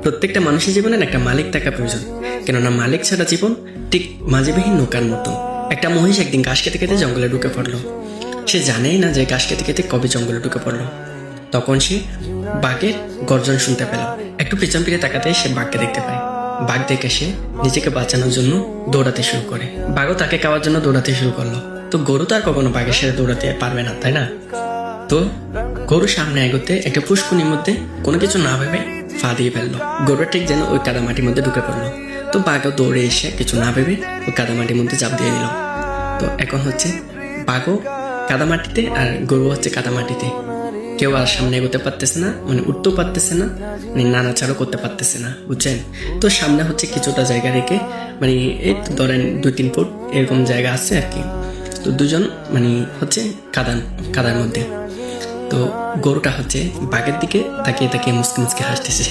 প্রত্যেকটা মানুষের জীবনে একটা মালিক থাকা প্রয়োজন, কেননা মালিক ছাড়া জীবন ঠিক মাঝেবিহীন নৌকার মতো। একটা মহিষ একদিন ঘাস খেতে খেতে জঙ্গলে ঢুকে পড়লো। সে জানেই না যে ঘাস খেতে খেতে কবে জঙ্গলে ঢুকে পড়লো। তখন সে বাঘের গর্জন শুনতে পেল। একটু পেছন ফিরে তাকাতে সে বাঘকে দেখতে পায়। বাঘ দেখে সে নিজেকে বাঁচানোর জন্য দৌড়াতে শুরু করে। বাঘও তাকে খাওয়ার জন্য দৌড়াতে শুরু করলো। তো গরু তো আর কখনো বাঘের সাথে দৌড়াতে পারবে না, তাই না? তো গরু সামনে এগোতে একটা পুষ্কুনির মধ্যে কোনো কিছু না ভেবে ফা দিয়ে ফেললো। গরু ঠিক যেন ওই কাদামাটির মধ্যে ঢুকে পড়লো। তো বাঘও দৌড়ে এসে কিছু না ভেবে ওই কাদামাটির মধ্যে চাপ দিয়ে দিল। তো এখন হচ্ছে বাঘও কাদামাটিতে আর গরু হচ্ছে কাদামাটিতে। কেউ আর সামনে এগোতে পারতেছে না, মানে উঠতেও পারতেছে না, মানে নাড়াচাড়াও করতে পারতেছে না, বুঝছেন? তো সামনে হচ্ছে কিছুটা জায়গা রেখে, মানে এই তো ধরেন 2-3 ফুট এরকম জায়গা আছে আর কি। তো দুজন মানে হচ্ছে কাদার মধ্যে। তো গরুটা হচ্ছে বাঘের দিকে তাকিয়ে তাকিয়ে মুসকে মুসকে হাসতেছে।